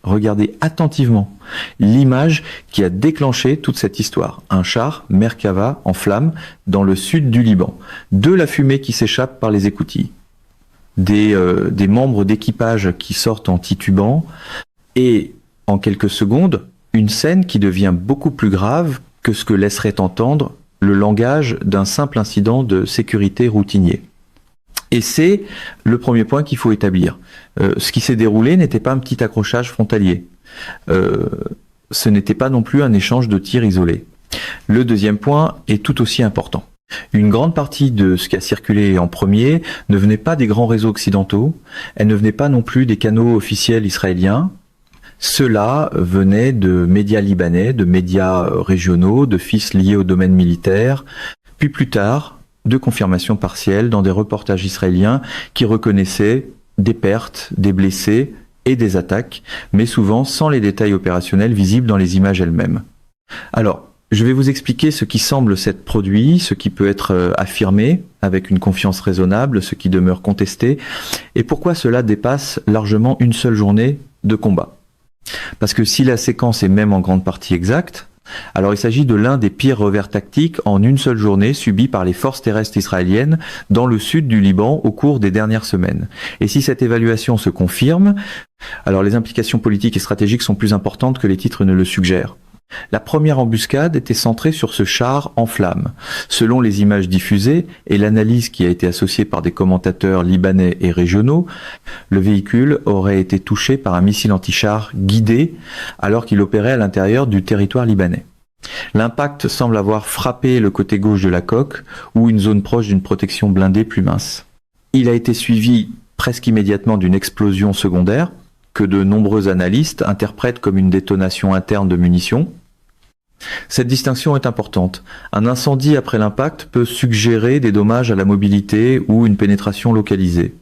regardez attentivement l'image qui a déclenché toute cette histoire. Un char Merkava en flammes dans le sud du Liban. De la fumée qui s'échappe par les écoutilles. Des membres d'équipage qui sortent en titubant. Et en quelques secondes, une scène qui devient beaucoup plus grave que ce que laisserait entendre le langage d'un simple incident de sécurité routinier. Et c'est le premier point qu'il faut établir. Ce qui s'est déroulé n'était pas un petit accrochage frontalier. Ce n'était pas non plus un échange de tirs isolés. Le deuxième point est tout aussi important. Une grande partie de ce qui a circulé en premier ne venait pas des grands réseaux occidentaux, elle ne venait pas non plus des canaux officiels israéliens. Cela venait de médias libanais, de médias régionaux, de fils liés au domaine militaire, puis plus tard, de confirmations partielles dans des reportages israéliens qui reconnaissaient des pertes, des blessés et des attaques, mais souvent sans les détails opérationnels visibles dans les images elles-mêmes. Alors, je vais vous expliquer ce qui semble s'être produit, ce qui peut être affirmé avec une confiance raisonnable, ce qui demeure contesté, et pourquoi cela dépasse largement une seule journée de combat. Parce que si la séquence est même en grande partie exacte, alors il s'agit de l'un des pires revers tactiques en une seule journée subis par les forces terrestres israéliennes dans le sud du Liban au cours des dernières semaines. Et si cette évaluation se confirme, alors les implications politiques et stratégiques sont plus importantes que les titres ne le suggèrent. La première embuscade était centrée sur ce char en flammes. Selon les images diffusées et l'analyse qui a été associée par des commentateurs libanais et régionaux, le véhicule aurait été touché par un missile anti-char guidé alors qu'il opérait à l'intérieur du territoire libanais. L'impact semble avoir frappé le côté gauche de la coque ou une zone proche d'une protection blindée plus mince. Il a été suivi presque immédiatement d'une explosion secondaire que de nombreux analystes interprètent comme une détonation interne de munitions. Cette distinction est importante. Un incendie après l'impact peut suggérer des dommages à la mobilité ou une pénétration localisée.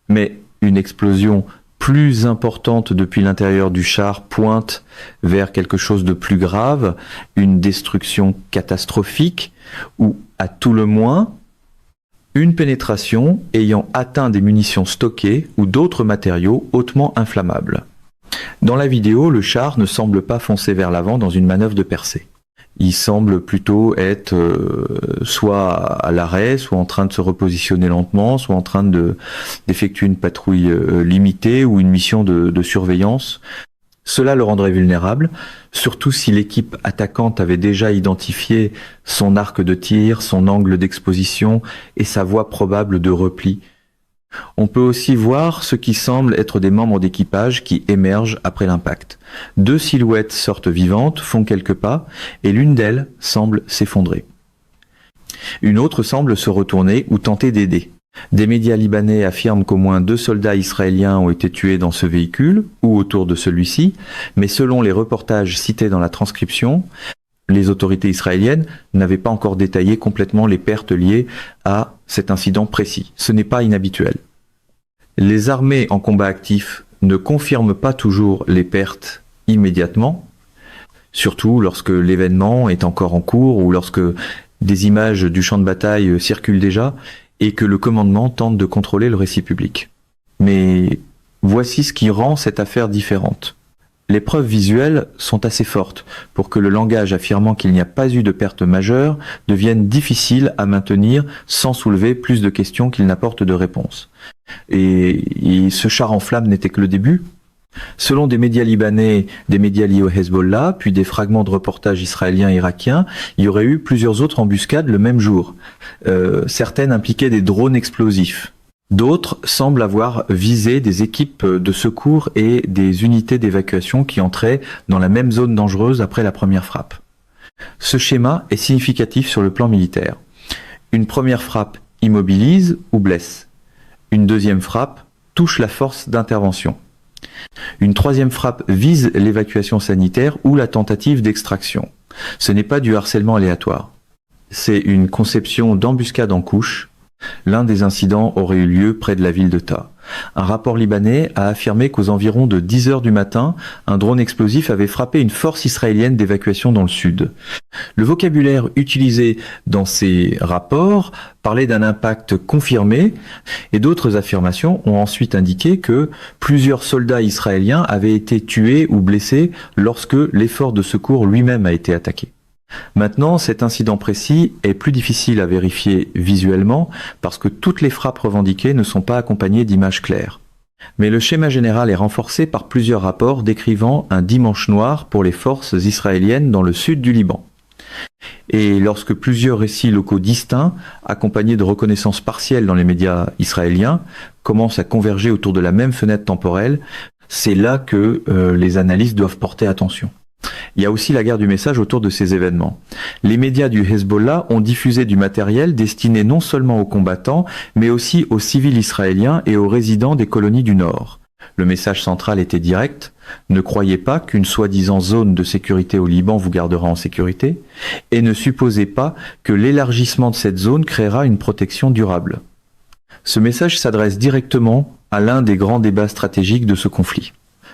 Mais une explosion plus importante depuis l'intérieur du char pointe vers quelque chose de plus grave, une destruction catastrophique ou, à tout le moins, une pénétration ayant atteint des munitions stockées ou d'autres matériaux hautement inflammables. Dans la vidéo, le char ne semble pas foncer vers l'avant dans une manœuvre de percée. Il semble plutôt être soit à l'arrêt, soit en train de se repositionner lentement, soit en train d'effectuer une patrouille limitée ou une mission de surveillance. Cela le rendrait vulnérable, surtout si l'équipe attaquante avait déjà identifié son arc de tir, son angle d'exposition et sa voie probable de repli. On peut aussi voir ce qui semble être des membres d'équipage qui émergent après l'impact. Deux silhouettes sortent vivantes, font quelques pas, et l'une d'elles semble s'effondrer. Une autre semble se retourner ou tenter d'aider. Des médias libanais affirment qu'au moins 2 soldats israéliens ont été tués dans ce véhicule ou autour de celui-ci, mais selon les reportages cités dans la transcription, les autorités israéliennes n'avaient pas encore détaillé complètement les pertes liées à cet incident précis. Ce n'est pas inhabituel. Les armées en combat actif ne confirment pas toujours les pertes immédiatement, surtout lorsque l'événement est encore en cours ou lorsque des images du champ de bataille circulent déjà et que le commandement tente de contrôler le récit public. Mais voici ce qui rend cette affaire différente. Les preuves visuelles sont assez fortes pour que le langage affirmant qu'il n'y a pas eu de perte majeure devienne difficile à maintenir sans soulever plus de questions qu'il n'apporte de réponses. Et ce char en flammes n'était que le début. Selon des médias libanais, des médias liés au Hezbollah, puis des fragments de reportages israéliens et irakiens, il y aurait eu plusieurs autres embuscades le même jour. Certaines impliquaient des drones explosifs. D'autres semblent avoir visé des équipes de secours et des unités d'évacuation qui entraient dans la même zone dangereuse après la première frappe. Ce schéma est significatif sur le plan militaire. Une première frappe immobilise ou blesse. Une deuxième frappe touche la force d'intervention. Une troisième frappe vise l'évacuation sanitaire ou la tentative d'extraction. Ce n'est pas du harcèlement aléatoire. C'est une conception d'embuscade en couche, L'un des incidents aurait eu lieu près de la ville de Ta. Un rapport libanais a affirmé qu'aux environs de 10 heures du matin, un drone explosif avait frappé une force israélienne d'évacuation dans le sud. Le vocabulaire utilisé dans ces rapports parlait d'un impact confirmé et d'autres affirmations ont ensuite indiqué que plusieurs soldats israéliens avaient été tués ou blessés lorsque l'effort de secours lui-même a été attaqué. Maintenant, cet incident précis est plus difficile à vérifier visuellement parce que toutes les frappes revendiquées ne sont pas accompagnées d'images claires. Mais le schéma général est renforcé par plusieurs rapports décrivant un dimanche noir pour les forces israéliennes dans le sud du Liban. Et lorsque plusieurs récits locaux distincts, accompagnés de reconnaissances partielles dans les médias israéliens, commencent à converger autour de la même fenêtre temporelle, c'est là que les analystes doivent porter attention. Il y a aussi la guerre du message autour de ces événements. Les médias du Hezbollah ont diffusé du matériel destiné non seulement aux combattants, mais aussi aux civils israéliens et aux résidents des colonies du Nord. Le message central était direct: ne croyez pas qu'une soi-disant zone de sécurité au Liban vous gardera en sécurité, et ne supposez pas que l'élargissement de cette zone créera une protection durable. Ce message s'adresse directement à l'un des grands débats stratégiques de ce conflit.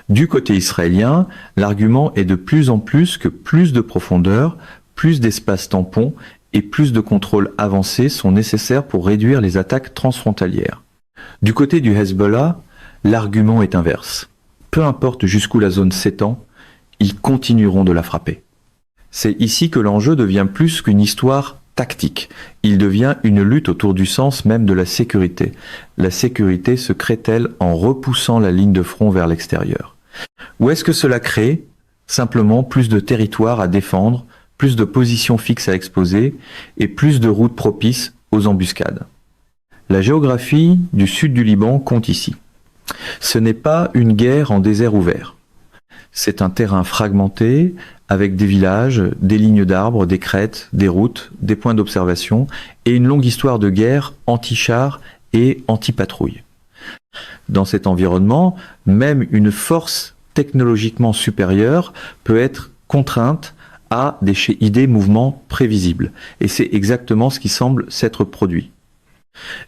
Du côté israélien, l'argument est de plus en plus que plus de profondeur, plus d'espace tampon et plus de contrôle avancé sont nécessaires pour réduire les attaques transfrontalières. Du côté du Hezbollah, l'argument est inverse. Peu importe jusqu'où la zone s'étend, ils continueront de la frapper. C'est ici que l'enjeu devient plus qu'une histoire tactique. Il devient une lutte autour du sens même de la sécurité. La sécurité se crée-t-elle en repoussant la ligne de front vers l'extérieur? Ou est-ce que cela crée simplement plus de territoire à défendre, plus de positions fixes à exposer et plus de routes propices aux embuscades? La géographie du sud du Liban compte ici. Ce n'est pas une guerre en désert ouvert. C'est un terrain fragmenté avec des villages, des lignes d'arbres, des crêtes, des routes, des points d'observation et une longue histoire de guerre anti-chars et anti-patrouille. Dans cet environnement, même une force technologiquement supérieure peut être contrainte à des mouvements prévisibles. Et c'est exactement ce qui semble s'être produit.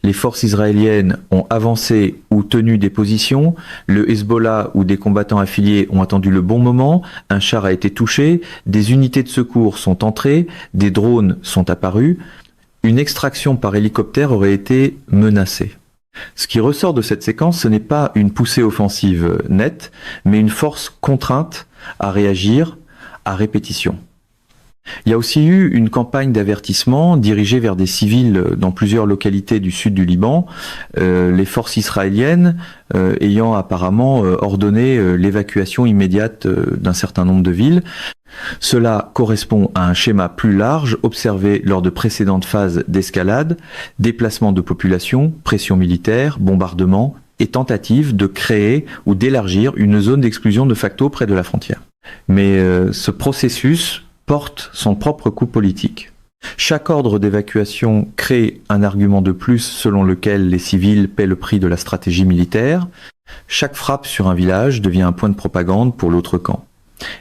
Les forces israéliennes ont avancé ou tenu des positions, le Hezbollah ou des combattants affiliés ont attendu le bon moment, un char a été touché, des unités de secours sont entrées, des drones sont apparus, une extraction par hélicoptère aurait été menacée. Ce qui ressort de cette séquence, ce n'est pas une poussée offensive nette, mais une force contrainte à réagir à répétition. Il y a aussi eu une campagne d'avertissement dirigée vers des civils dans plusieurs localités du sud du Liban, les forces israéliennes ayant apparemment ordonné l'évacuation immédiate d'un certain nombre de villes. Cela correspond à un schéma plus large observé lors de précédentes phases d'escalade, déplacement de population, pression militaire, bombardement et tentative de créer ou d'élargir une zone d'exclusion de facto près de la frontière. Mais ce processus porte son propre coup politique. Chaque ordre d'évacuation crée un argument de plus selon lequel les civils paient le prix de la stratégie militaire. Chaque frappe sur un village devient un point de propagande pour l'autre camp.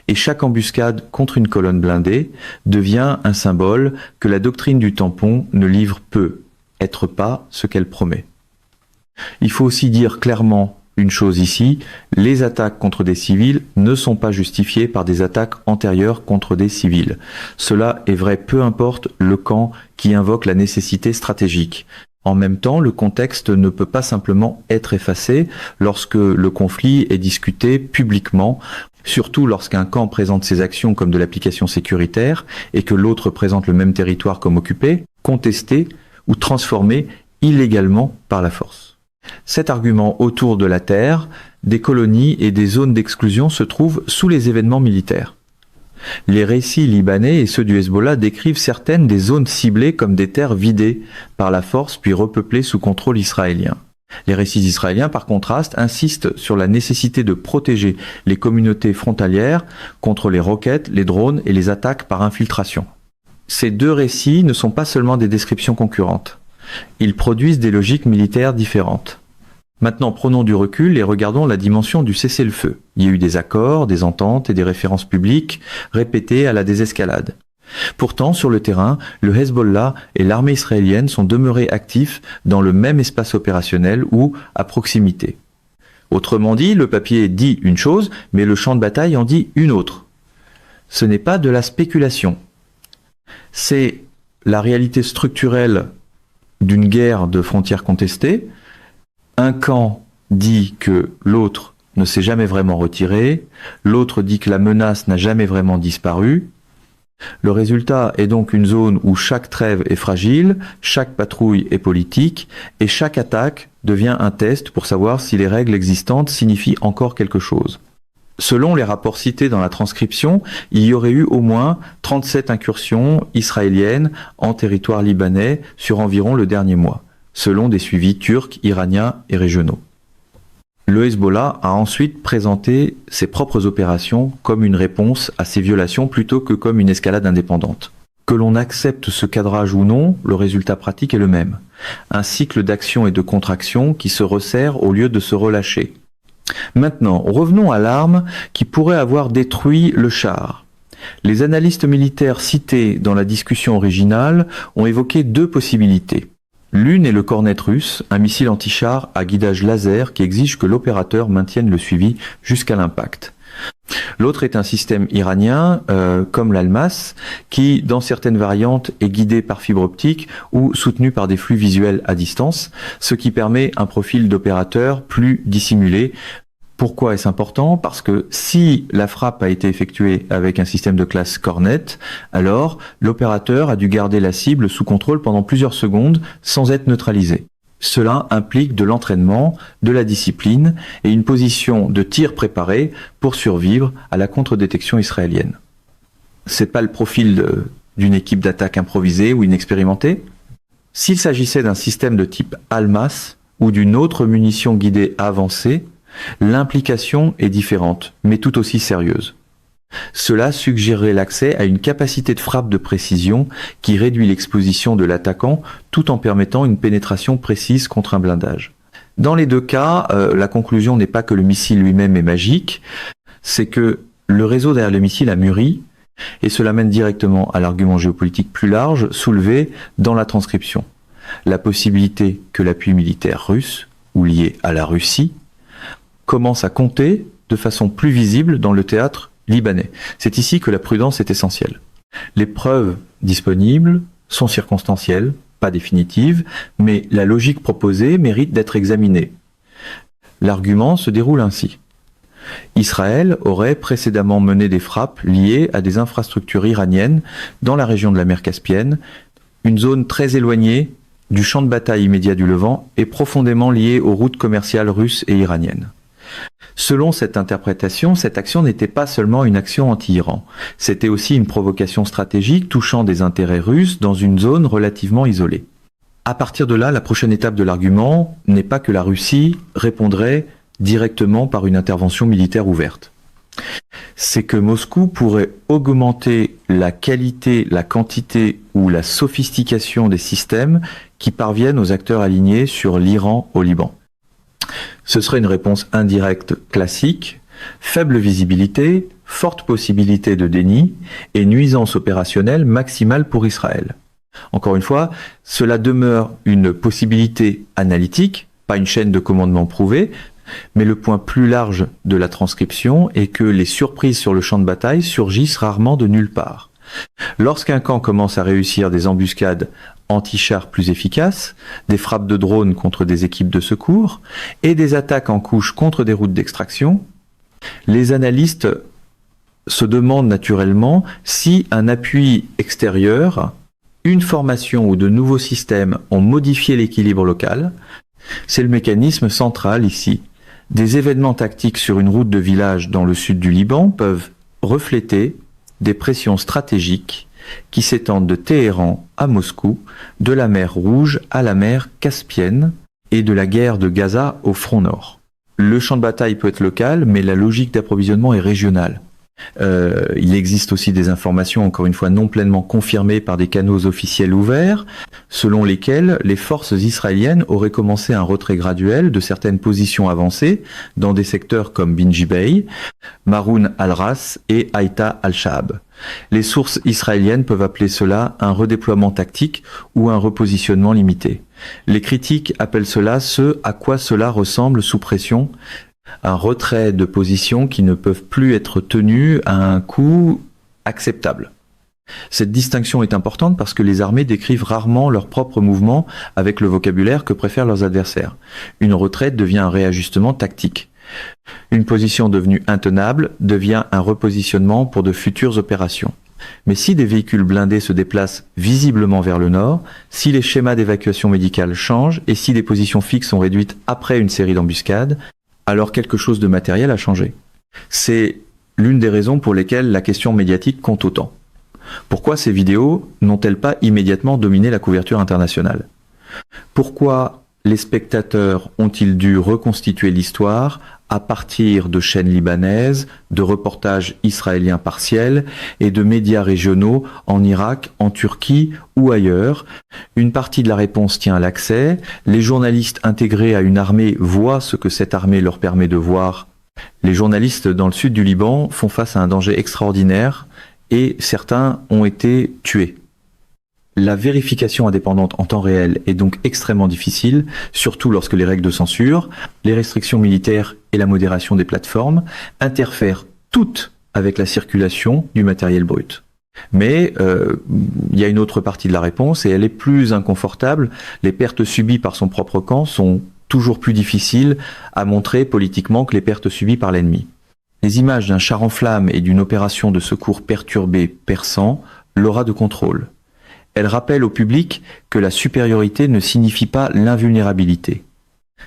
Et chaque embuscade contre une colonne blindée devient un symbole que la doctrine du tampon ne livre peu, être pas ce qu'elle promet. Il faut aussi dire clairement une chose ici, les attaques contre des civils ne sont pas justifiées par des attaques antérieures contre des civils. Cela est vrai peu importe le camp qui invoque la nécessité stratégique. En même temps, le contexte ne peut pas simplement être effacé lorsque le conflit est discuté publiquement, surtout lorsqu'un camp présente ses actions comme de l'application sécuritaire et que l'autre présente le même territoire comme occupé, contesté ou transformé illégalement par la force. Cet argument autour de la terre, des colonies et des zones d'exclusion se trouve sous les événements militaires. Les récits libanais et ceux du Hezbollah décrivent certaines des zones ciblées comme des terres vidées par la force puis repeuplées sous contrôle israélien. Les récits israéliens, par contraste, insistent sur la nécessité de protéger les communautés frontalières contre les roquettes, les drones et les attaques par infiltration. Ces deux récits ne sont pas seulement des descriptions concurrentes. Ils produisent des logiques militaires différentes. Maintenant, prenons du recul et regardons la dimension du cessez-le-feu. Il y a eu des accords, des ententes et des références publiques répétées à la désescalade. Pourtant, sur le terrain, le Hezbollah et l'armée israélienne sont demeurés actifs dans le même espace opérationnel ou à proximité. Autrement dit, le papier dit une chose, mais le champ de bataille en dit une autre. Ce n'est pas de la spéculation. C'est la réalité structurelle d'une guerre de frontières contestées. Un camp dit que l'autre ne s'est jamais vraiment retiré, l'autre dit que la menace n'a jamais vraiment disparu. Le résultat est donc une zone où chaque trêve est fragile, chaque patrouille est politique, et chaque attaque devient un test pour savoir si les règles existantes signifient encore quelque chose. Selon les rapports cités dans la transcription, il y aurait eu au moins 37 incursions israéliennes en territoire libanais sur environ le dernier mois, selon des suivis turcs, iraniens et régionaux. Le Hezbollah a ensuite présenté ses propres opérations comme une réponse à ces violations plutôt que comme une escalade indépendante. Que l'on accepte ce cadrage ou non, le résultat pratique est le même. Un cycle d'action et de contraction qui se resserre au lieu de se relâcher. Maintenant, revenons à l'arme qui pourrait avoir détruit le char. Les analystes militaires cités dans la discussion originale ont évoqué deux possibilités. L'une est le Kornet russe, un missile anti-char à guidage laser qui exige que l'opérateur maintienne le suivi jusqu'à l'impact. L'autre est un système iranien, comme l'Almas, qui, dans certaines variantes, est guidé par fibre optique ou soutenu par des flux visuels à distance, ce qui permet un profil d'opérateur plus dissimulé. Pourquoi est-ce important? Parce que si la frappe a été effectuée avec un système de classe Kornet, alors l'opérateur a dû garder la cible sous contrôle pendant plusieurs secondes sans être neutralisé. Cela implique de l'entraînement, de la discipline et une position de tir préparée pour survivre à la contre-détection israélienne. C'est pas le profil d'une équipe d'attaque improvisée ou inexpérimentée. S'il s'agissait d'un système de type Almas ou d'une autre munition guidée avancée, l'implication est différente, mais tout aussi sérieuse. Cela suggérerait l'accès à une capacité de frappe de précision qui réduit l'exposition de l'attaquant tout en permettant une pénétration précise contre un blindage. Dans les deux cas, la conclusion n'est pas que le missile lui-même est magique, c'est que le réseau derrière le missile a mûri, et cela mène directement à l'argument géopolitique plus large soulevé dans la transcription. La possibilité que l'appui militaire russe, ou lié à la Russie, commence à compter de façon plus visible dans le théâtre libanais. C'est ici que la prudence est essentielle. Les preuves disponibles sont circonstancielles, pas définitives, mais la logique proposée mérite d'être examinée. L'argument se déroule ainsi. Israël aurait précédemment mené des frappes liées à des infrastructures iraniennes dans la région de la mer Caspienne, une zone très éloignée du champ de bataille immédiat du Levant et profondément liée aux routes commerciales russes et iraniennes. Selon cette interprétation, cette action n'était pas seulement une action anti-Iran, c'était aussi une provocation stratégique touchant des intérêts russes dans une zone relativement isolée. À partir de là, la prochaine étape de l'argument n'est pas que la Russie répondrait directement par une intervention militaire ouverte. C'est que Moscou pourrait augmenter la qualité, la quantité ou la sophistication des systèmes qui parviennent aux acteurs alignés sur l'Iran au Liban. Ce serait une réponse indirecte classique, faible visibilité, forte possibilité de déni et nuisance opérationnelle maximale pour Israël. Encore une fois, cela demeure une possibilité analytique, pas une chaîne de commandement prouvée, mais le point plus large de la transcription est que les surprises sur le champ de bataille surgissent rarement de nulle part. Lorsqu'un camp commence à réussir des embuscades anti-chars plus efficaces, des frappes de drones contre des équipes de secours et des attaques en couche contre des routes d'extraction, les analystes se demandent naturellement si un appui extérieur, une formation ou de nouveaux systèmes ont modifié l'équilibre local. C'est le mécanisme central ici. Des événements tactiques sur une route de village dans le sud du Liban peuvent refléter des pressions stratégiques qui s'étendent de Téhéran à Moscou, de la mer Rouge à la mer Caspienne et de la guerre de Gaza au front nord. Le champ de bataille peut être local, mais la logique d'approvisionnement est régionale. Il existe aussi des informations, encore une fois, non pleinement confirmées par des canaux officiels ouverts, selon lesquels les forces israéliennes auraient commencé un retrait graduel de certaines positions avancées dans des secteurs comme Binji Bay, Maroun al-Ras et Haïta al-Shahab. Les sources israéliennes peuvent appeler cela un redéploiement tactique ou un repositionnement limité. Les critiques appellent cela ce à quoi cela ressemble sous pression, un retrait de positions qui ne peuvent plus être tenues à un coût acceptable. Cette distinction est importante parce que les armées décrivent rarement leurs propres mouvements avec le vocabulaire que préfèrent leurs adversaires. Une retraite devient un réajustement tactique. Une position devenue intenable devient un repositionnement pour de futures opérations. Mais si des véhicules blindés se déplacent visiblement vers le nord, si les schémas d'évacuation médicale changent et si des positions fixes sont réduites après une série d'embuscades, alors quelque chose de matériel a changé. C'est l'une des raisons pour lesquelles la question médiatique compte autant. Pourquoi ces vidéos n'ont-elles pas immédiatement dominé la couverture internationale? Pourquoi les spectateurs ont-ils dû reconstituer l'histoire à partir de chaînes libanaises, de reportages israéliens partiels et de médias régionaux en Irak, en Turquie ou ailleurs? Une partie de la réponse tient à l'accès. Les journalistes intégrés à une armée voient ce que cette armée leur permet de voir. Les journalistes dans le sud du Liban font face à un danger extraordinaire et certains ont été tués. La vérification indépendante en temps réel est donc extrêmement difficile, surtout lorsque les règles de censure, les restrictions militaires et la modération des plateformes interfèrent toutes avec la circulation du matériel brut. Mais il y a une autre partie de la réponse et elle est plus inconfortable. Les pertes subies par son propre camp sont toujours plus difficiles à montrer politiquement que les pertes subies par l'ennemi. Les images d'un char en flammes et d'une opération de secours perturbée perçant l'aura de contrôle. Elle rappelle au public que la supériorité ne signifie pas l'invulnérabilité.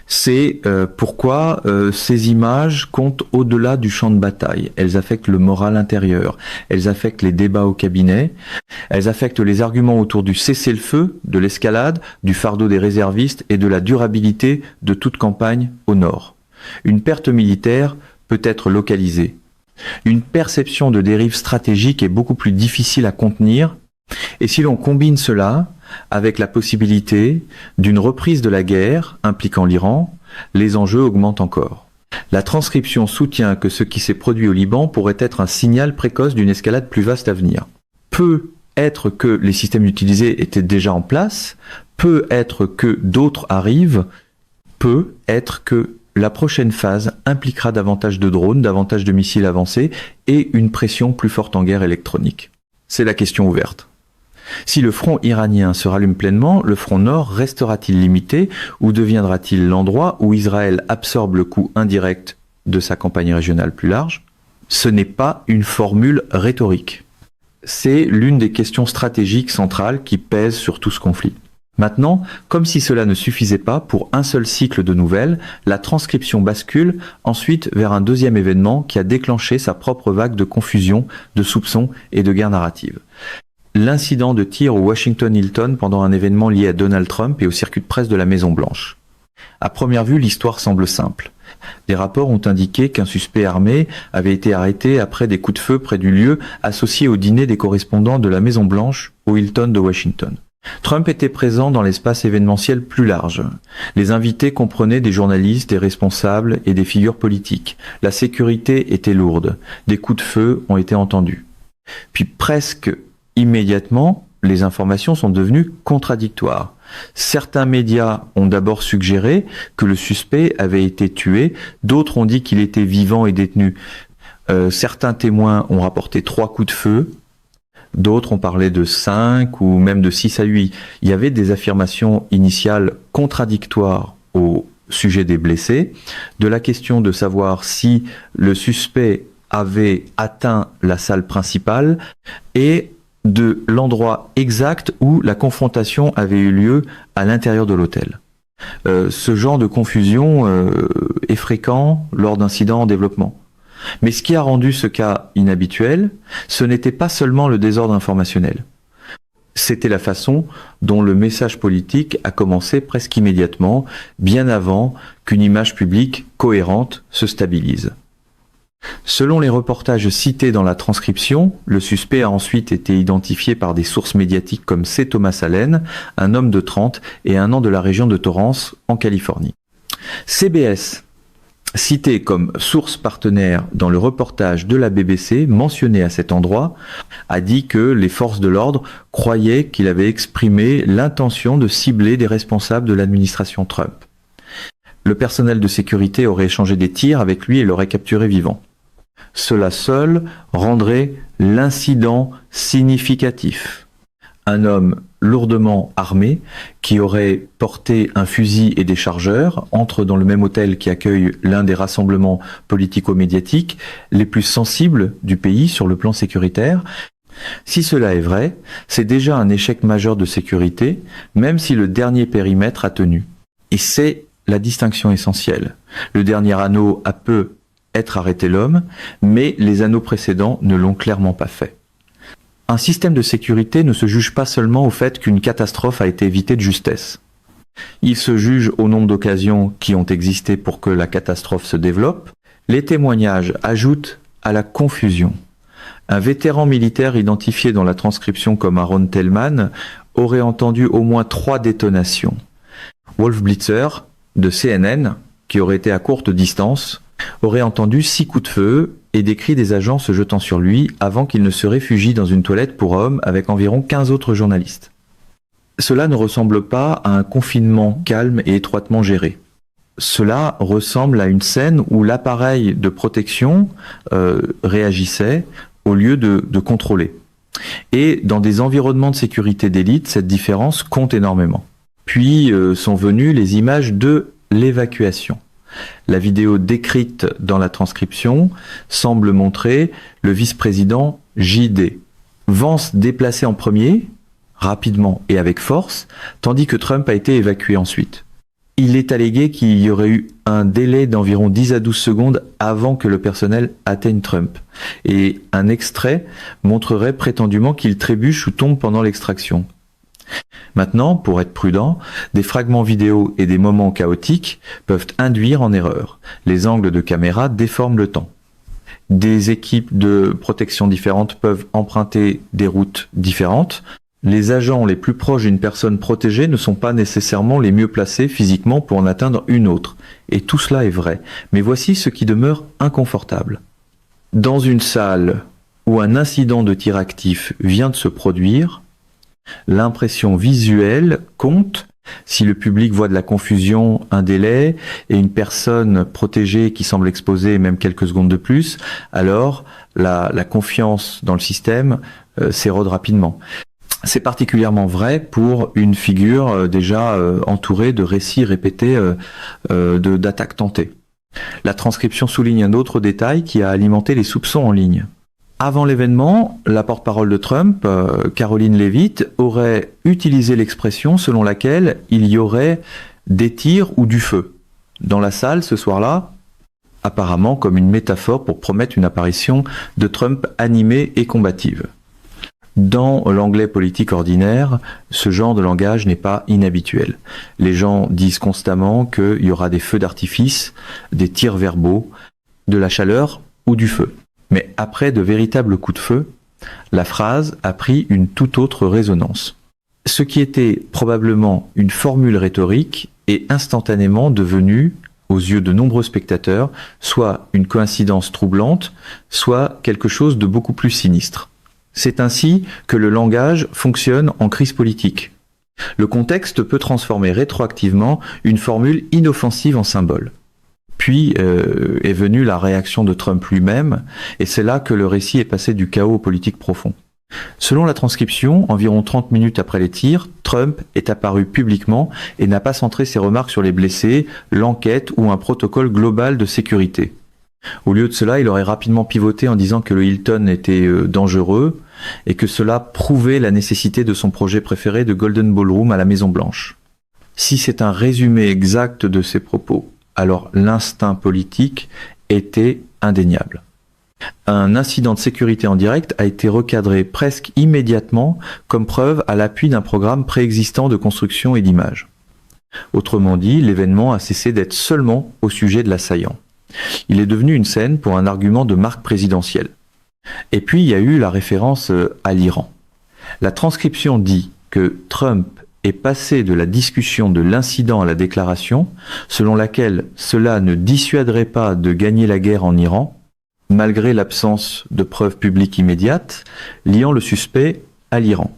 C'est pourquoi ces images comptent au-delà du champ de bataille. Elles affectent le moral intérieur, elles affectent les débats au cabinet, elles affectent les arguments autour du cessez-le-feu, de l'escalade, du fardeau des réservistes et de la durabilité de toute campagne au nord. Une perte militaire peut être localisée. Une perception de dérive stratégique est beaucoup plus difficile à contenir. Et si l'on combine cela avec la possibilité d'une reprise de la guerre impliquant l'Iran, les enjeux augmentent encore. La transcription soutient que ce qui s'est produit au Liban pourrait être un signal précoce d'une escalade plus vaste à venir. Peut être que les systèmes utilisés étaient déjà en place, peut être que d'autres arrivent, peut être que la prochaine phase impliquera davantage de drones, davantage de missiles avancés et une pression plus forte en guerre électronique. C'est la question ouverte. Si le front iranien se rallume pleinement, le front nord restera-t-il limité ou deviendra-t-il l'endroit où Israël absorbe le coût indirect de sa campagne régionale plus large? Ce n'est pas une formule rhétorique. C'est l'une des questions stratégiques centrales qui pèsent sur tout ce conflit. Maintenant, comme si cela ne suffisait pas, pour un seul cycle de nouvelles, la transcription bascule ensuite vers un deuxième événement qui a déclenché sa propre vague de confusion, de soupçons et de guerre narrative. L'incident de tir au Washington Hilton pendant un événement lié à Donald Trump et au circuit de presse de la Maison-Blanche. À première vue, l'histoire semble simple. Des rapports ont indiqué qu'un suspect armé avait été arrêté après des coups de feu près du lieu associé au dîner des correspondants de la Maison-Blanche au Hilton de Washington. Trump était présent dans l'espace événementiel plus large. Les invités comprenaient des journalistes, des responsables et des figures politiques. La sécurité était lourde. Des coups de feu ont été entendus. Puis presque immédiatement, les informations sont devenues contradictoires. Certains médias ont d'abord suggéré que le suspect avait été tué, d'autres ont dit qu'il était vivant et détenu. Certains témoins ont rapporté 3 coups de feu, d'autres ont parlé de 5 ou même de 6 à 8. Il y avait des affirmations initiales contradictoires au sujet des blessés, de la question de savoir si le suspect avait atteint la salle principale et de l'endroit exact où la confrontation avait eu lieu à l'intérieur de l'hôtel. Ce genre de confusion est fréquent lors d'incidents en développement. Mais ce qui a rendu ce cas inhabituel, ce n'était pas seulement le désordre informationnel. C'était la façon dont le message politique a commencé presque immédiatement, bien avant qu'une image publique cohérente se stabilise. Selon les reportages cités dans la transcription, le suspect a ensuite été identifié par des sources médiatiques comme C. Thomas Allen, un homme de 30 et 1 an de la région de Torrance, en Californie. CBS, cité comme source partenaire dans le reportage de la BBC mentionné à cet endroit, a dit que les forces de l'ordre croyaient qu'il avait exprimé l'intention de cibler des responsables de l'administration Trump. Le personnel de sécurité aurait échangé des tirs avec lui et l'aurait capturé vivant. Cela seul rendrait l'incident significatif. Un homme lourdement armé, qui aurait porté un fusil et des chargeurs, entre dans le même hôtel qui accueille l'un des rassemblements politico-médiatiques les plus sensibles du pays sur le plan sécuritaire. Si cela est vrai, c'est déjà un échec majeur de sécurité, même si le dernier périmètre a tenu. Et c'est la distinction essentielle. Le dernier anneau a peu être arrêté l'homme, mais les anneaux précédents ne l'ont clairement pas fait. Un système de sécurité ne se juge pas seulement au fait qu'une catastrophe a été évitée de justesse. Il se juge au nombre d'occasions qui ont existé pour que la catastrophe se développe. Les témoignages ajoutent à la confusion. Un vétéran militaire identifié dans la transcription comme Aaron Tellman aurait entendu au moins 3 détonations. Wolf Blitzer, de CNN, qui aurait été à courte distance, aurait entendu 6 coups de feu et décrit des agents se jetant sur lui avant qu'il ne se réfugie dans une toilette pour hommes avec environ 15 autres journalistes. Cela ne ressemble pas à un confinement calme et étroitement géré. Cela ressemble à une scène où l'appareil de protection réagissait au lieu de contrôler. Et dans des environnements de sécurité d'élite, cette différence compte énormément. Puis sont venues les images de l'évacuation. La vidéo décrite dans la transcription semble montrer le vice-président J.D. Vance déplacé en premier, rapidement et avec force, tandis que Trump a été évacué ensuite. Il est allégué qu'il y aurait eu un délai d'environ 10 à 12 secondes avant que le personnel atteigne Trump. Et un extrait montrerait prétendument qu'il trébuche ou tombe pendant l'extraction. Maintenant, pour être prudent, des fragments vidéo et des moments chaotiques peuvent induire en erreur. Les angles de caméra déforment le temps. Des équipes de protection différentes peuvent emprunter des routes différentes. Les agents les plus proches d'une personne protégée ne sont pas nécessairement les mieux placés physiquement pour en atteindre une autre. Et tout cela est vrai. Mais voici ce qui demeure inconfortable. Dans une salle où un incident de tir actif vient de se produire, l'impression visuelle compte. Si le public voit de la confusion, un délai, et une personne protégée qui semble exposée même quelques secondes de plus, alors la confiance dans le système s'érode rapidement. C'est particulièrement vrai pour une figure déjà entourée de récits répétés d'attaques tentées. La transcription souligne un autre détail qui a alimenté les soupçons en ligne. Avant l'événement, la porte-parole de Trump, Caroline Leavitt, aurait utilisé l'expression selon laquelle il y aurait des tirs ou du feu dans la salle ce soir-là, apparemment comme une métaphore pour promettre une apparition de Trump animée et combative. Dans l'anglais politique ordinaire, ce genre de langage n'est pas inhabituel. Les gens disent constamment qu'il y aura des feux d'artifice, des tirs verbaux, de la chaleur ou du feu. Mais après de véritables coups de feu, la phrase a pris une toute autre résonance. Ce qui était probablement une formule rhétorique est instantanément devenu, aux yeux de nombreux spectateurs, soit une coïncidence troublante, soit quelque chose de beaucoup plus sinistre. C'est ainsi que le langage fonctionne en crise politique. Le contexte peut transformer rétroactivement une formule inoffensive en symbole. Puis est venue la réaction de Trump lui-même, et c'est là que le récit est passé du chaos au politique profond. Selon la transcription, environ 30 minutes après les tirs, Trump est apparu publiquement et n'a pas centré ses remarques sur les blessés, l'enquête ou un protocole global de sécurité. Au lieu de cela, il aurait rapidement pivoté en disant que le Hilton était dangereux et que cela prouvait la nécessité de son projet préféré de Golden Ballroom à la Maison-Blanche. Si c'est un résumé exact de ses propos, alors l'instinct politique était indéniable. Un incident de sécurité en direct a été recadré presque immédiatement comme preuve à l'appui d'un programme préexistant de construction et d'image. Autrement dit, l'événement a cessé d'être seulement au sujet de l'assaillant. Il est devenu une scène pour un argument de marque présidentielle. Et puis il y a eu la référence à l'Iran. La transcription dit que Trump est passé de la discussion de l'incident à la déclaration, selon laquelle cela ne dissuaderait pas de gagner la guerre en Iran, malgré l'absence de preuves publiques immédiates, liant le suspect à l'Iran.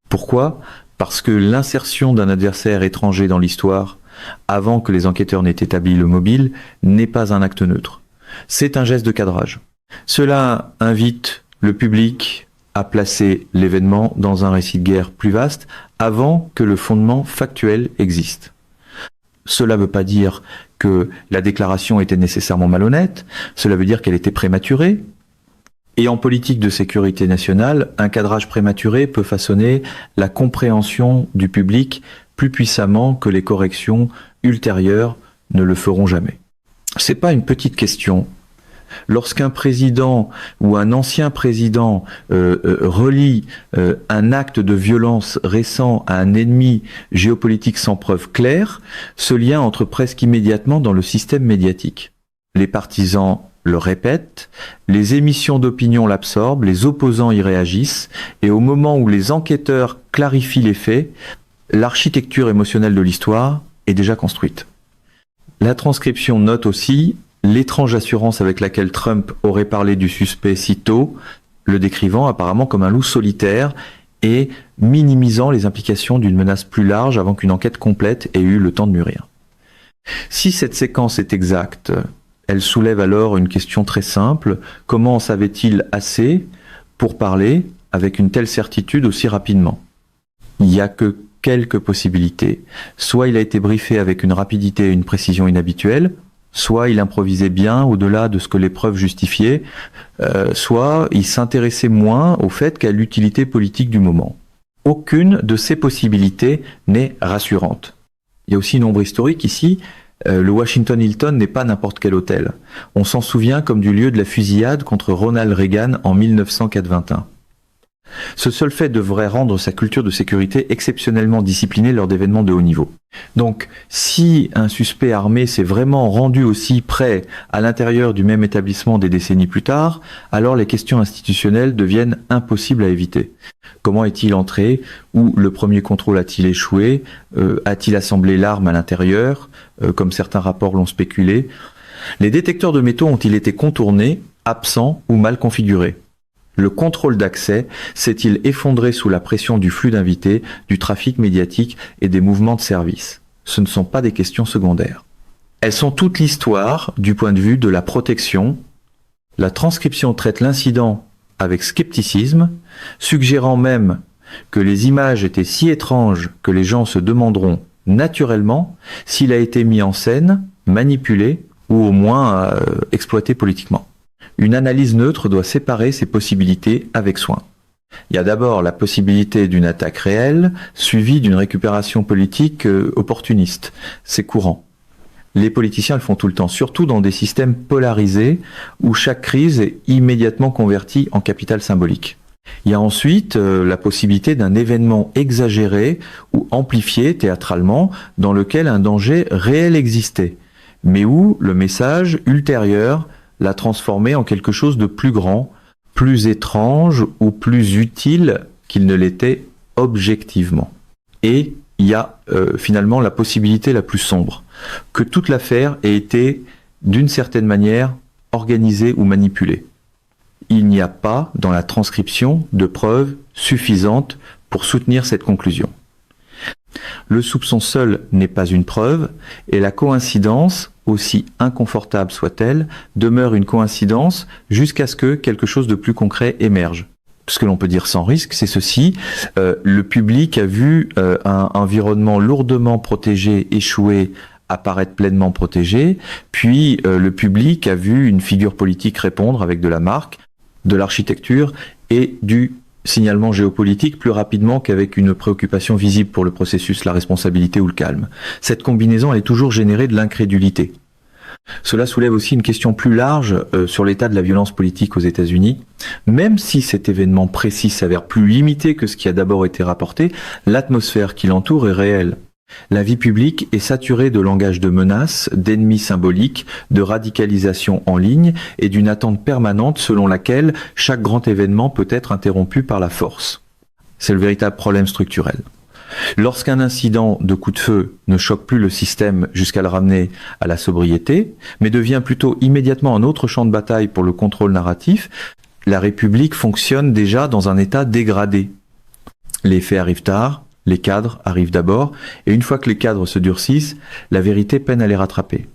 Pourquoi ? Parce que l'insertion d'un adversaire étranger dans l'histoire, avant que les enquêteurs n'aient établi le mobile, n'est pas un acte neutre. C'est un geste de cadrage. Cela invite le public à placer l'événement dans un récit de guerre plus vaste avant que le fondement factuel existe. Cela ne veut pas dire que la déclaration était nécessairement malhonnête, cela veut dire qu'elle était prématurée. Et en politique de sécurité nationale, un cadrage prématuré peut façonner la compréhension du public plus puissamment que les corrections ultérieures ne le feront jamais. C'est pas une petite question. Lorsqu'un président ou un ancien président relie un acte de violence récent à un ennemi géopolitique sans preuve claire, ce lien entre presque immédiatement dans le système médiatique. Les partisans le répètent, les émissions d'opinion l'absorbent, les opposants y réagissent, et au moment où les enquêteurs clarifient les faits, l'architecture émotionnelle de l'histoire est déjà construite. La transcription note aussi l'étrange assurance avec laquelle Trump aurait parlé du suspect si tôt, le décrivant apparemment comme un loup solitaire et minimisant les implications d'une menace plus large avant qu'une enquête complète ait eu le temps de mûrir. Si cette séquence est exacte, elle soulève alors une question très simple. Comment en savait-il assez pour parler avec une telle certitude aussi rapidement ? Il n'y a que quelques possibilités. Soit il a été briefé avec une rapidité et une précision inhabituelles, soit il improvisait bien au-delà de ce que les preuves justifiaient, soit il s'intéressait moins au fait qu'à l'utilité politique du moment. Aucune de ces possibilités n'est rassurante. Il y a aussi une ombre historique ici. Le Washington Hilton n'est pas n'importe quel hôtel. On s'en souvient comme du lieu de la fusillade contre Ronald Reagan en 1981. Ce seul fait devrait rendre sa culture de sécurité exceptionnellement disciplinée lors d'événements de haut niveau. Donc, si un suspect armé s'est vraiment rendu aussi près à l'intérieur du même établissement des décennies plus tard, alors les questions institutionnelles deviennent impossibles à éviter. Comment est-il entré? Où le premier contrôle a-t-il échoué? A-t-il assemblé l'arme à l'intérieur, comme certains rapports l'ont spéculé? Les détecteurs de métaux ont-ils été contournés, absents ou mal configurés? Le contrôle d'accès s'est-il effondré sous la pression du flux d'invités, du trafic médiatique et des mouvements de service? Ce ne sont pas des questions secondaires. Elles sont toute l'histoire du point de vue de la protection. La transcription traite l'incident avec scepticisme, suggérant même que les images étaient si étranges que les gens se demanderont naturellement s'il a été mis en scène, manipulé ou au moins exploité politiquement. Une analyse neutre doit séparer ces possibilités avec soin. Il y a d'abord la possibilité d'une attaque réelle, suivie d'une récupération politique opportuniste. C'est courant. Les politiciens le font tout le temps, surtout dans des systèmes polarisés où chaque crise est immédiatement convertie en capital symbolique. Il y a ensuite la possibilité d'un événement exagéré ou amplifié théâtralement dans lequel un danger réel existait, mais où le message ultérieur l'a transformé en quelque chose de plus grand, plus étrange ou plus utile qu'il ne l'était objectivement. Et il y a finalement la possibilité la plus sombre, que toute l'affaire ait été d'une certaine manière organisée ou manipulée. Il n'y a pas dans la transcription de preuves suffisantes pour soutenir cette conclusion. Le soupçon seul n'est pas une preuve, et la coïncidence, aussi inconfortable soit-elle, demeure une coïncidence jusqu'à ce que quelque chose de plus concret émerge. Ce que l'on peut dire sans risque, c'est ceci, le public a vu un environnement lourdement protégé échouer apparaître pleinement protégé, puis le public a vu une figure politique répondre avec de la marque, de l'architecture et du signalement géopolitique plus rapidement qu'avec une préoccupation visible pour le processus, la responsabilité ou le calme. Cette combinaison elle est toujours générée de l'incrédulité. Cela soulève aussi une question plus large sur l'état de la violence politique aux États-Unis. Même si cet événement précis s'avère plus limité que ce qui a d'abord été rapporté, l'atmosphère qui l'entoure est réelle. La vie publique est saturée de langage de menaces, d'ennemis symboliques, de radicalisation en ligne et d'une attente permanente selon laquelle chaque grand événement peut être interrompu par la force. C'est le véritable problème structurel. Lorsqu'un incident de coup de feu ne choque plus le système jusqu'à le ramener à la sobriété, mais devient plutôt immédiatement un autre champ de bataille pour le contrôle narratif, la République fonctionne déjà dans un état dégradé. Les faits arrivent tard, les cadres arrivent d'abord, et une fois que les cadres se durcissent, la vérité peine à les rattraper.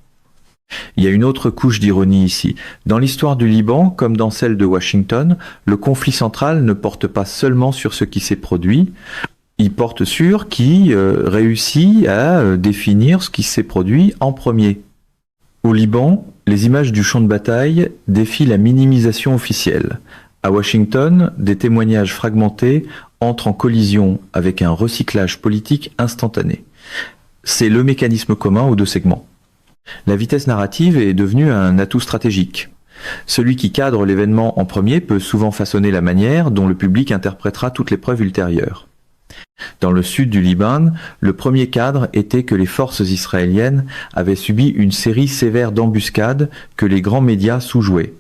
Il y a une autre couche d'ironie ici. Dans l'histoire du Liban, comme dans celle de Washington, le conflit central ne porte pas seulement sur ce qui s'est produit, il porte sur qui réussit à définir ce qui s'est produit en premier. Au Liban, les images du champ de bataille défient la minimisation officielle. À Washington, des témoignages fragmentés entrent en collision avec un recyclage politique instantané. C'est le mécanisme commun aux deux segments. La vitesse narrative est devenue un atout stratégique. Celui qui cadre l'événement en premier peut souvent façonner la manière dont le public interprétera toutes les preuves ultérieures. Dans le sud du Liban, le premier cadre était que les forces israéliennes avaient subi une série sévère d'embuscades que les grands médias sous-jouaient.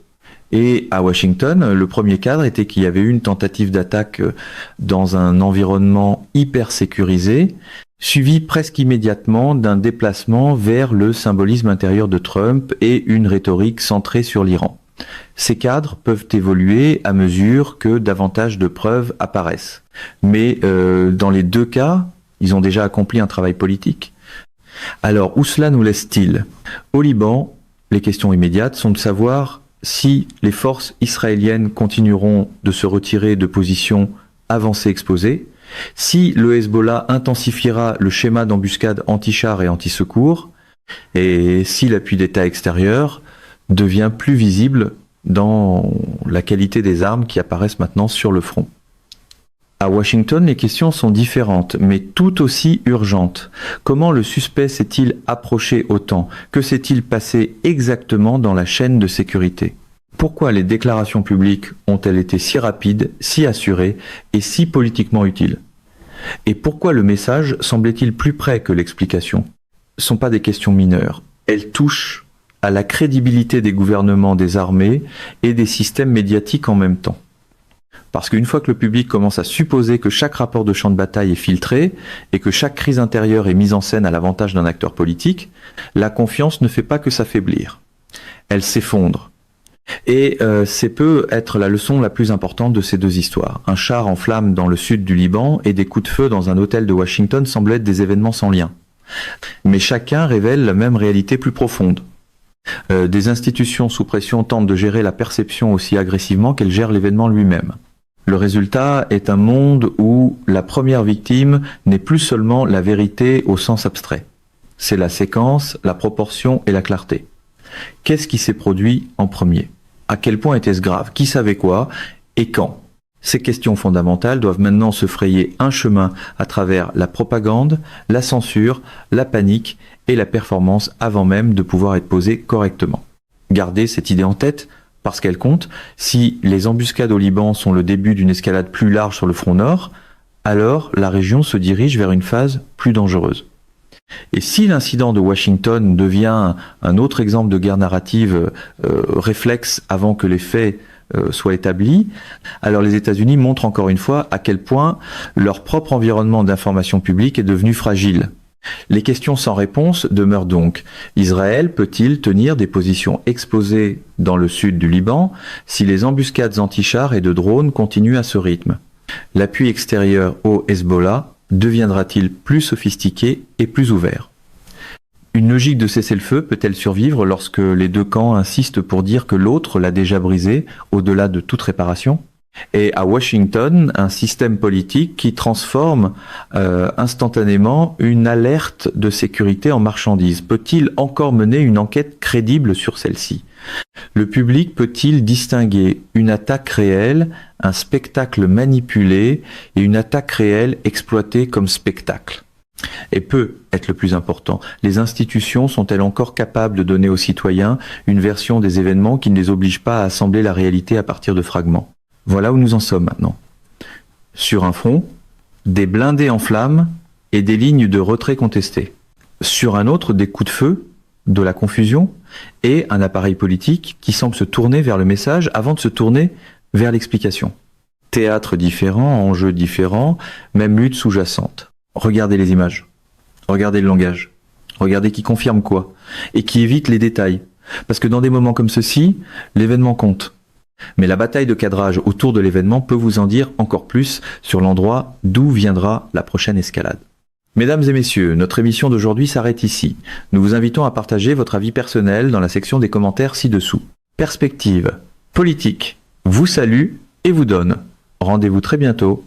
Et à Washington, le premier cadre était qu'il y avait eu une tentative d'attaque dans un environnement hyper sécurisé, suivi presque immédiatement d'un déplacement vers le symbolisme intérieur de Trump et une rhétorique centrée sur l'Iran. Ces cadres peuvent évoluer à mesure que davantage de preuves apparaissent. Mais dans les deux cas, ils ont déjà accompli un travail politique. Alors, où cela nous laisse-t-il? Au Liban, les questions immédiates sont de savoir si les forces israéliennes continueront de se retirer de positions avancées exposées, si le Hezbollah intensifiera le schéma d'embuscade anti-chars et anti-secours, et si l'appui d'État extérieur devient plus visible dans la qualité des armes qui apparaissent maintenant sur le front. À Washington, les questions sont différentes, mais tout aussi urgentes. Comment le suspect s'est-il approché autant? Que s'est-il passé exactement dans la chaîne de sécurité? Pourquoi les déclarations publiques ont-elles été si rapides, si assurées et si politiquement utiles? Et pourquoi le message semblait-il plus près que l'explication? Ce ne sont pas des questions mineures. Elles touchent à la crédibilité des gouvernements, des armées et des systèmes médiatiques en même temps. Parce qu'une fois que le public commence à supposer que chaque rapport de champ de bataille est filtré et que chaque crise intérieure est mise en scène à l'avantage d'un acteur politique, la confiance ne fait pas que s'affaiblir. Elle s'effondre. Et c'est peut être la leçon la plus importante de ces deux histoires. Un char en flammes dans le sud du Liban et des coups de feu dans un hôtel de Washington semblent être des événements sans lien. Mais chacun révèle la même réalité plus profonde. Des institutions sous pression tentent de gérer la perception aussi agressivement qu'elles gèrent l'événement lui-même. Le résultat est un monde où la première victime n'est plus seulement la vérité au sens abstrait. C'est la séquence, la proportion et la clarté. Qu'est-ce qui s'est produit en premier? À quel point était-ce grave? Qui savait quoi? Et quand? Ces questions fondamentales doivent maintenant se frayer un chemin à travers la propagande, la censure, la panique et la performance avant même de pouvoir être posées correctement. Gardez cette idée en tête parce qu'elle compte. Si les embuscades au Liban sont le début d'une escalade plus large sur le front nord, alors la région se dirige vers une phase plus dangereuse. Et si l'incident de Washington devient un autre exemple de guerre narrative réflexe avant que les faits soient établis, alors les États-Unis montrent encore une fois à quel point leur propre environnement d'information publique est devenu fragile. Les questions sans réponse demeurent donc. Israël peut-il tenir des positions exposées dans le sud du Liban si les embuscades anti-chars et de drones continuent à ce rythme? L'appui extérieur au Hezbollah deviendra-t-il plus sophistiqué et plus ouvert? Une logique de cessez-le-feu peut-elle survivre lorsque les deux camps insistent pour dire que l'autre l'a déjà brisé au-delà de toute réparation? Et à Washington, un système politique qui transforme instantanément une alerte de sécurité en marchandise. Peut-il encore mener une enquête crédible sur celle-ci? Le public peut-il distinguer une attaque réelle, un spectacle manipulé et une attaque réelle exploitée comme spectacle? Et peut être le plus important, les institutions sont-elles encore capables de donner aux citoyens une version des événements qui ne les oblige pas à assembler la réalité à partir de fragments? Voilà où nous en sommes maintenant. Sur un front, des blindés en flammes et des lignes de retrait contestées. Sur un autre, des coups de feu, de la confusion et un appareil politique qui semble se tourner vers le message avant de se tourner vers l'explication. Théâtre différent, enjeux différents, même lutte sous-jacente. Regardez les images, regardez le langage, regardez qui confirme quoi et qui évite les détails. Parce que dans des moments comme ceux-ci, l'événement compte. Mais la bataille de cadrage autour de l'événement peut vous en dire encore plus sur l'endroit d'où viendra la prochaine escalade. Mesdames et messieurs, notre émission d'aujourd'hui s'arrête ici. Nous vous invitons à partager votre avis personnel dans la section des commentaires ci-dessous. Perspective politique vous salue et vous donne. Rendez-vous très bientôt